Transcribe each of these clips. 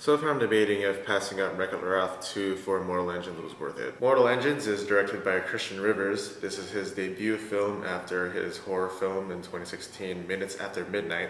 So far I'm debating if passing up Wreck-It Ralph 2 for Mortal Engines was worth it. Mortal Engines is directed by Christian Rivers. This is his debut film after his horror film in 2016, Minutes After Midnight,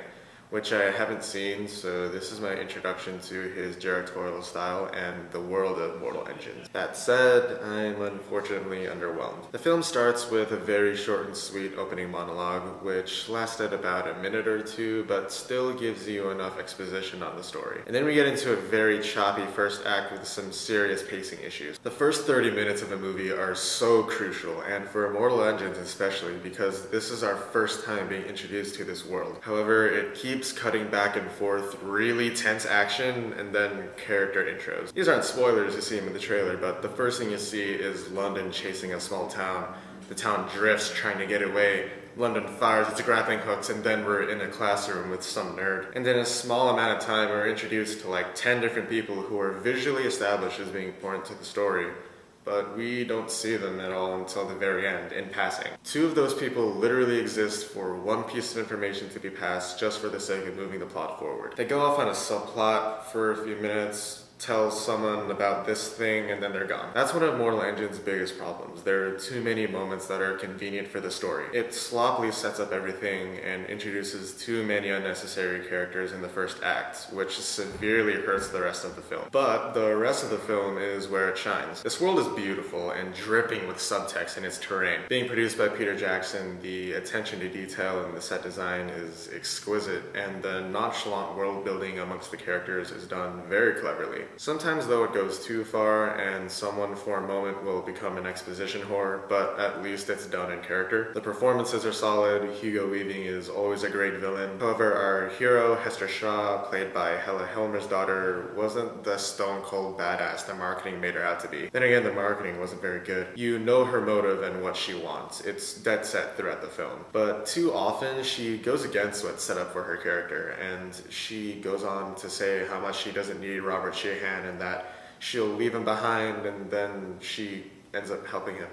which I haven't seen, so this is my introduction to his directorial style and the world of Mortal Engines. That said, I'm unfortunately underwhelmed. The film starts with a very short and sweet opening monologue, which lasted about a minute or two, but still gives you enough exposition on the story. And then we get into a very choppy first act with some serious pacing issues. The first 30 minutes of the movie are so crucial, and for Mortal Engines especially, because this is our first time being introduced to this world. However, it keeps cutting back and forth really tense action and then character intros. These aren't spoilers, you see them in the trailer, but the first thing you see is London chasing a small town. The town drifts trying to get away. London fires its grappling hooks, and then we're in a classroom with some nerd. And in a small amount of time we're introduced to like 10 different people who are visually established as being important to the story, but we don't see them at all until the very end, in passing. Two of those people literally exist for one piece of information to be passed just for the sake of moving the plot forward. They go off on a subplot for a few minutes, tell someone about this thing, and then they're gone. That's one of Mortal Engine's biggest problems. There are too many moments that are convenient for the story. It sloppily sets up everything and introduces too many unnecessary characters in the first act, which severely hurts the rest of the film. But the rest of the film is where it shines. This world is beautiful and dripping with subtext in its terrain. Being produced by Peter Jackson, the attention to detail in the set design is exquisite, and the nonchalant world building amongst the characters is done very cleverly. Sometimes though it goes too far and someone for a moment will become an exposition whore, but at least it's done in character. The performances are solid. Hugo Weaving is always a great villain. However, our hero, Hester Shaw, played by Hella Helmer's daughter, wasn't the stone cold badass the marketing made her out to be. Then again, the marketing wasn't very good. You know her motive and what she wants. It's dead set throughout the film. But too often she goes against what's set up for her character, and she goes on to say how much she doesn't need Robert Sheehan and that she'll leave him behind, and then she ends up helping him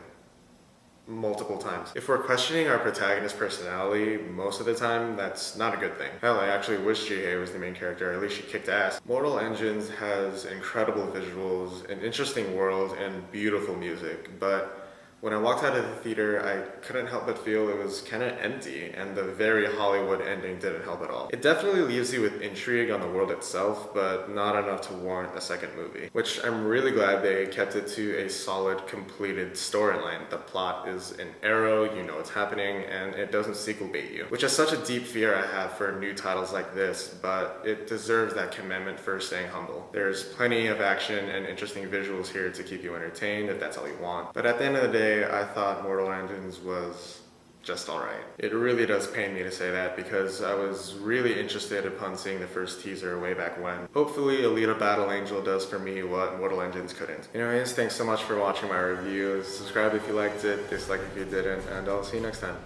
multiple times. If we're questioning our protagonist's personality, most of the time, that's not a good thing. Hell, I actually wish Ji-Hae was the main character, or at least she kicked ass. Mortal Engines has incredible visuals, an interesting world, and beautiful music, but when I walked out of the theater, I couldn't help but feel it was kind of empty, and the very Hollywood ending didn't help at all. It definitely leaves you with intrigue on the world itself, but not enough to warrant a second movie, which I'm really glad they kept it to a solid, completed storyline. The plot is an arrow, you know what's happening, and it doesn't sequel bait you, which is such a deep fear I have for new titles like this, but it deserves that commendment for staying humble. There's plenty of action and interesting visuals here to keep you entertained if that's all you want, but at the end of the day, I thought Mortal Engines was just alright. It really does pain me to say that because I was really interested upon seeing the first teaser way back when. Hopefully Alita Battle Angel does for me what Mortal Engines couldn't. Anyways, thanks so much for watching my review. Subscribe if you liked it, dislike if you didn't, and I'll see you next time.